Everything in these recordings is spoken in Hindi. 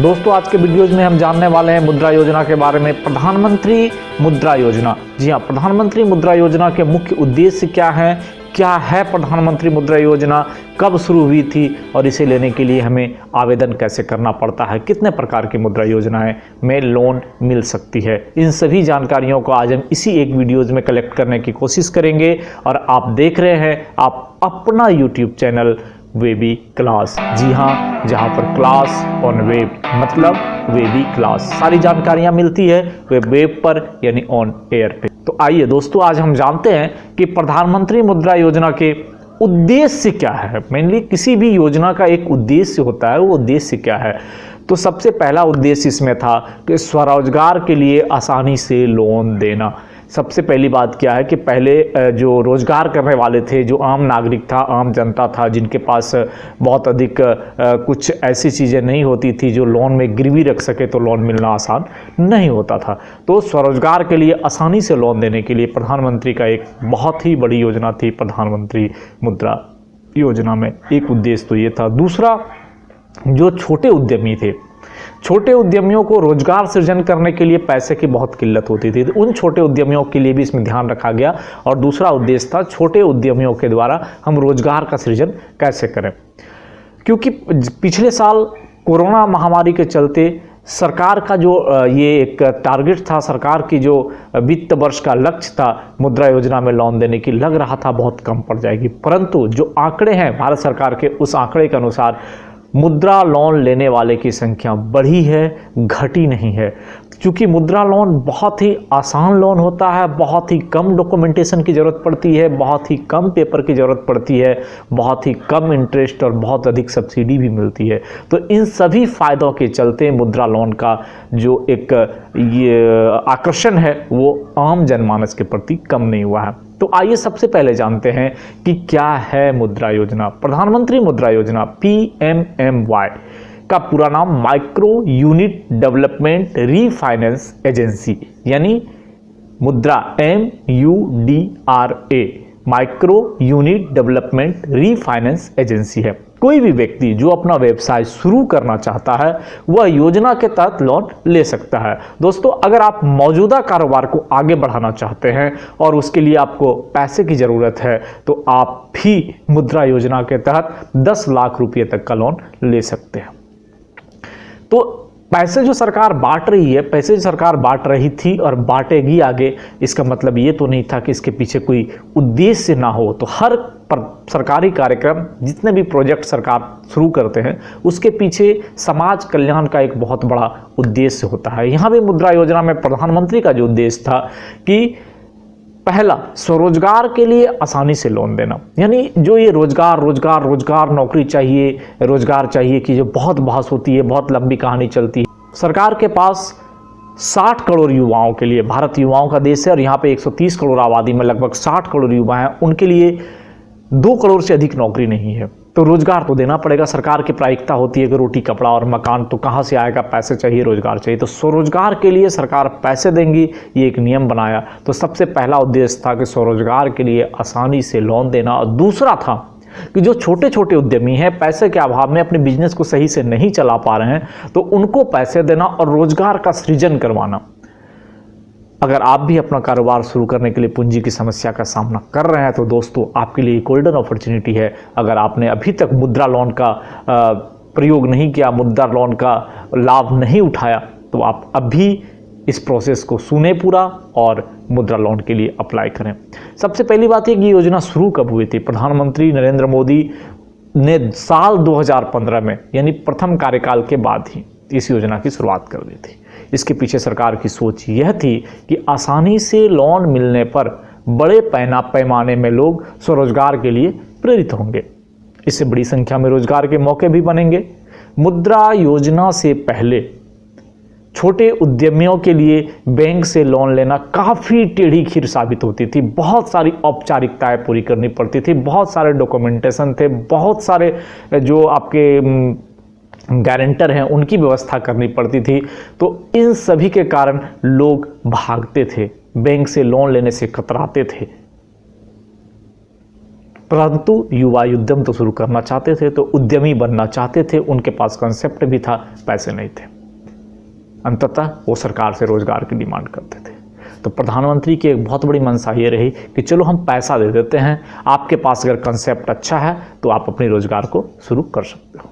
दोस्तों आज के वीडियोज में हम जानने वाले हैं मुद्रा योजना के बारे में। प्रधानमंत्री मुद्रा योजना, जी हाँ, प्रधानमंत्री मुद्रा योजना के मुख्य उद्देश्य क्या है प्रधानमंत्री मुद्रा योजना, कब शुरू हुई थी और इसे लेने के लिए हमें आवेदन कैसे करना पड़ता है, कितने प्रकार की मुद्रा योजनाएं में लोन मिल सकती है। इन सभी जानकारियों को आज हम इसी एक वीडियोज में कलेक्ट करने की कोशिश करेंगे। और आप देख रहे हैं आप अपना यूट्यूब चैनल वेबी क्लास, जी हाँ, जहाँ पर क्लास ऑन वेब मतलब वेबी क्लास, सारी जानकारियाँ मिलती है वेब पर यानी ऑन एयर पे। तो आइए दोस्तों आज हम जानते हैं कि प्रधानमंत्री मुद्रा योजना के उद्देश्य क्या है। मेनली किसी भी योजना का एक उद्देश्य होता है, वो उद्देश्य क्या है। तो सबसे पहला उद्देश्य इसमें था कि स्वरोजगार के लिए आसानी से लोन देना। सबसे पहली बात क्या है कि पहले जो रोजगार करने वाले थे, जो आम नागरिक था, आम जनता था, जिनके पास बहुत अधिक कुछ ऐसी चीज़ें नहीं होती थी जो लोन में गिरवी रख सके, तो लोन मिलना आसान नहीं होता था। तो स्वरोजगार के लिए आसानी से लोन देने के लिए प्रधानमंत्री का एक बहुत ही बड़ी योजना थी प्रधानमंत्री मुद्रा योजना में। एक उद्देश्य तो ये था। दूसरा, जो छोटे उद्यमी थे, छोटे उद्यमियों को रोजगार सृजन करने के लिए पैसे की बहुत किल्लत होती थी, तो उन छोटे उद्यमियों के लिए भी इसमें ध्यान रखा गया। और दूसरा उद्देश्य था छोटे उद्यमियों के द्वारा हम रोजगार का सृजन कैसे करें, क्योंकि पिछले साल कोरोना महामारी के चलते सरकार का जो ये एक टारगेट था, सरकार की जो वित्त वर्ष का लक्ष्य था मुद्रा योजना में लोन देने की, लग रहा था बहुत कम पड़ जाएगी। परंतु जो आंकड़े हैं भारत सरकार के, उस आंकड़े के अनुसार मुद्रा लोन लेने वाले की संख्या बढ़ी है, घटी नहीं है। क्योंकि मुद्रा लोन बहुत ही आसान लोन होता है, बहुत ही कम डॉक्यूमेंटेशन की ज़रूरत पड़ती है, बहुत ही कम पेपर की ज़रूरत पड़ती है, बहुत ही कम इंटरेस्ट और बहुत अधिक सब्सिडी भी मिलती है। तो इन सभी फ़ायदों के चलते मुद्रा लोन का जो एक ये आकर्षण है वो आम जनमानस के प्रति कम नहीं हुआ है। तो आइए सबसे पहले जानते हैं कि क्या है मुद्रा योजना। प्रधानमंत्री मुद्रा योजना PMMY का पूरा नाम micro unit development refinance agency यानी मुद्रा MUDRA, micro unit development refinance agency है। कोई भी व्यक्ति जो अपना व्यवसाय शुरू करना चाहता है वह योजना के तहत लोन ले सकता है। दोस्तों अगर आप मौजूदा कारोबार को आगे बढ़ाना चाहते हैं और उसके लिए आपको पैसे की ज़रूरत है, तो आप भी मुद्रा योजना के तहत 10 लाख रुपये तक का लोन ले सकते हैं। तो पैसे जो सरकार बांट रही है, पैसे जो सरकार बांट रही थी और बांटेगी आगे, इसका मतलब ये तो नहीं था कि इसके पीछे कोई उद्देश्य ना हो। तो हर सरकारी कार्यक्रम, जितने भी प्रोजेक्ट सरकार शुरू करते हैं, उसके पीछे समाज कल्याण का एक बहुत बड़ा उद्देश्य होता है। यहाँ भी मुद्रा योजना में प्रधानमंत्री का जो उद्देश्य था कि पहला, स्वरोजगार के लिए आसानी से लोन देना। यानी जो ये रोजगार नौकरी चाहिए, रोजगार चाहिए की जो बहुत बहस होती है, बहुत लंबी कहानी चलती है। सरकार के पास 60 करोड़ युवाओं के लिए, भारत युवाओं का देश है और यहाँ पे 130 करोड़ आबादी में लगभग 60 करोड़ युवा हैं, उनके लिए 2 करोड़ से अधिक नौकरी नहीं है। तो रोजगार तो देना पड़ेगा। सरकार की प्राथमिकता होती है कि रोटी कपड़ा और मकान, तो कहाँ से आएगा, पैसे चाहिए, रोजगार चाहिए। तो स्वरोजगार के लिए सरकार पैसे देंगी, ये एक नियम बनाया। तो सबसे पहला उद्देश्य था कि स्वरोजगार के लिए आसानी से लोन देना। और दूसरा था कि जो छोटे छोटे उद्यमी हैं, पैसे के अभाव में अपने बिजनेस को सही से नहीं चला पा रहे हैं, तो उनको पैसे देना और रोजगार का सृजन करवाना। अगर आप भी अपना कारोबार शुरू करने के लिए पूंजी की समस्या का सामना कर रहे हैं, तो दोस्तों आपके लिए गोल्डन अपॉर्चुनिटी है। अगर आपने अभी तक मुद्रा लोन का प्रयोग नहीं किया, मुद्रा लोन का लाभ नहीं उठाया, तो आप अभी इस प्रोसेस को सुने पूरा और मुद्रा लोन के लिए अप्लाई करें। सबसे पहली बात है कि योजना शुरू कब हुई थी। प्रधानमंत्री नरेंद्र मोदी ने साल 2015 में यानी प्रथम कार्यकाल के बाद ही इस योजना की शुरुआत कर दी थी। इसके पीछे सरकार की सोच यह थी कि आसानी से लोन मिलने पर बड़े पैमाने में लोग स्वरोजगार के लिए प्रेरित होंगे, इससे बड़ी संख्या में रोजगार के मौके भी बनेंगे। मुद्रा योजना से पहले छोटे उद्यमियों के लिए बैंक से लोन लेना काफ़ी टेढ़ी खीर साबित होती थी। बहुत सारी औपचारिकताएं पूरी करनी पड़ती थी, बहुत सारे डॉक्यूमेंटेशन थे, बहुत सारे जो आपके गारंटर हैं उनकी व्यवस्था करनी पड़ती थी। तो इन सभी के कारण लोग भागते थे, बैंक से लोन लेने से कतराते थे। परंतु युवा उद्यम तो शुरू करना चाहते थे, तो उद्यमी बनना चाहते थे, उनके पास कंसेप्ट भी था, पैसे नहीं थे। अंततः वो सरकार से रोजगार की डिमांड करते थे। तो प्रधानमंत्री की एक बहुत बड़ी मंशा ये रही कि चलो हम पैसा दे देते हैं, आपके पास अगर कंसेप्ट अच्छा है तो आप अपने रोजगार को शुरू कर सकते हो।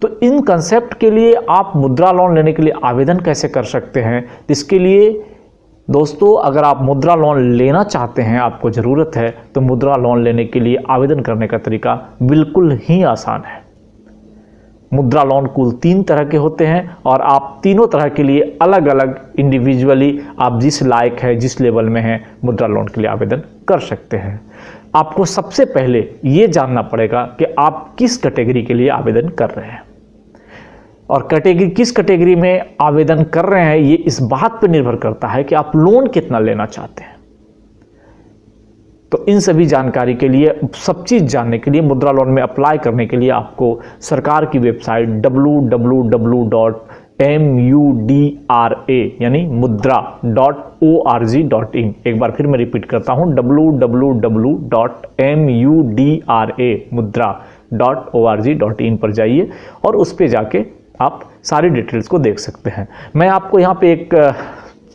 तो इन कंसेप्ट के लिए आप मुद्रा लोन लेने के लिए आवेदन कैसे कर सकते हैं? इसके लिए दोस्तों, अगर आप मुद्रा लोन लेना चाहते हैं, आपको ज़रूरत है, तो मुद्रा लोन लेने के लिए आवेदन करने का तरीका बिल्कुल ही आसान है। मुद्रा लोन कुल 3 तरह के होते हैं और आप तीनों तरह के लिए अलग अलग इंडिविजुअली आप जिस लायक है, जिस लेवल में है, मुद्रा लोन के लिए आवेदन कर सकते हैं। आपको सबसे पहले ये जानना पड़ेगा कि आप किस कैटेगरी के लिए आवेदन कर रहे हैं, और किस कैटेगरी में आवेदन कर रहे हैं ये इस बात पर निर्भर करता है कि आप लोन कितना लेना चाहते हैं। तो इन सभी जानकारी के लिए, सब चीज़ जानने के लिए, मुद्रा लोन में अप्लाई करने के लिए आपको सरकार की वेबसाइट www.mudra यानी mudra.org.in, एक बार फिर मैं रिपीट करता हूँ, www.mudra.org.in पर जाइए और उस पर जाके आप सारी डिटेल्स को देख सकते हैं। मैं आपको यहाँ पे एक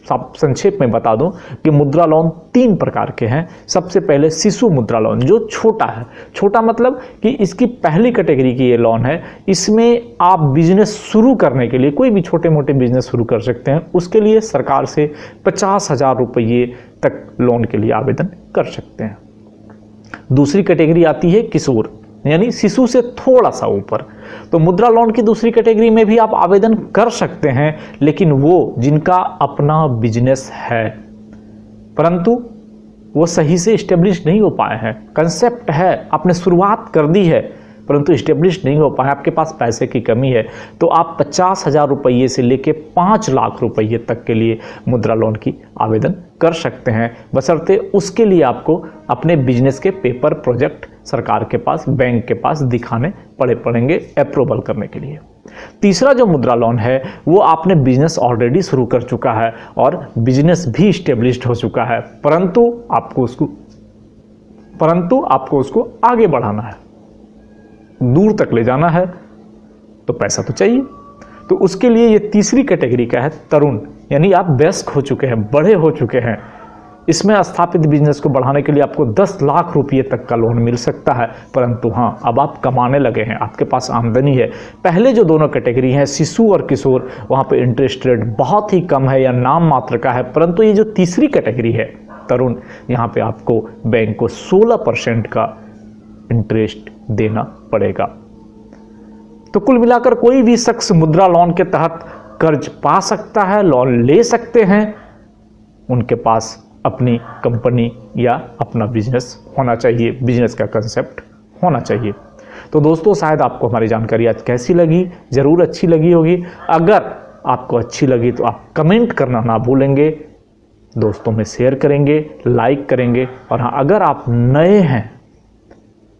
संक्षेप में बता दूं कि मुद्रा लोन 3 प्रकार के हैं। सबसे पहले शिशु मुद्रा लोन, जो छोटा है। छोटा मतलब कि इसकी पहली कैटेगरी की ये लोन है। इसमें आप बिजनेस शुरू करने के लिए, कोई भी छोटे मोटे बिजनेस शुरू कर सकते हैं, उसके लिए सरकार से 50,000 रुपये तक लोन के लिए आवेदन कर सकते हैं। दूसरी कैटेगरी आती है किशोर, यानी शिशु से थोड़ा सा ऊपर। तो मुद्रा लोन की दूसरी कैटेगरी में भी आप आवेदन कर सकते हैं, लेकिन वो जिनका अपना बिजनेस है परंतु वो सही से इस्टेब्लिश नहीं हो पाए हैं। कंसेप्ट है, आपने शुरुआत कर दी है परंतु इस्टेब्लिश नहीं हो पाए, आपके पास पैसे की कमी है, तो आप 50,000 रुपये से लेके 5 लाख रुपये तक के लिए मुद्रा लोन की आवेदन कर सकते हैं, बशर्ते उसके लिए आपको अपने बिजनेस के पेपर प्रोजेक्ट सरकार के पास, बैंक के पास दिखाने पड़ेंगे अप्रूवल करने के लिए। तीसरा जो मुद्रा लोन है वो आपने बिजनेस ऑलरेडी शुरू कर चुका है और बिजनेस भी इस्टेब्लिश्ड हो चुका है, परंतु आपको उसको आगे बढ़ाना है, दूर तक ले जाना है, तो पैसा तो चाहिए। तो उसके लिए ये तीसरी कैटेगरी का है तरुण, यानी आप वयस्क हो चुके हैं, बड़े हो चुके हैं। इसमें स्थापित बिजनेस को बढ़ाने के लिए आपको 10 लाख रुपये तक का लोन मिल सकता है, परंतु हाँ, अब आप कमाने लगे हैं, आपके पास आमदनी है। पहले जो दोनों कैटेगरी हैं, शिशु और किशोर, वहाँ पे इंटरेस्ट रेट बहुत ही कम है या नाम मात्र का है, परंतु ये जो तीसरी कैटेगरी है तरुण, यहाँ पे आपको बैंक को 16% का इंटरेस्ट देना पड़ेगा। तो कुल मिलाकर कोई भी शख्स मुद्रा लोन के तहत कर्ज पा सकता है, लोन ले सकते हैं। उनके पास अपनी कंपनी या अपना बिजनेस होना चाहिए, बिजनेस का कंसेप्ट होना चाहिए। तो दोस्तों, शायद आपको हमारी जानकारी आज कैसी लगी, ज़रूर अच्छी लगी होगी। अगर आपको अच्छी लगी तो आप कमेंट करना ना भूलेंगे, दोस्तों में शेयर करेंगे, लाइक करेंगे, और हाँ, अगर आप नए हैं,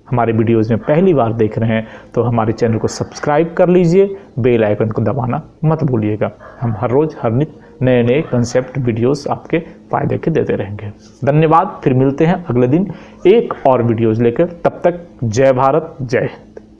हमारे वीडियोज़ में पहली बार देख रहे हैं, तो हमारे चैनल को सब्सक्राइब कर लीजिए, बेल आइकन को दबाना मत भूलिएगा। हम हर रोज़ हर नित्य नए नए कंसेप्ट वीडियोस आपके फ़ायदे के देते रहेंगे। धन्यवाद, फिर मिलते हैं अगले दिन एक और वीडियोज़ लेकर। तब तक जय भारत, जय हिंद।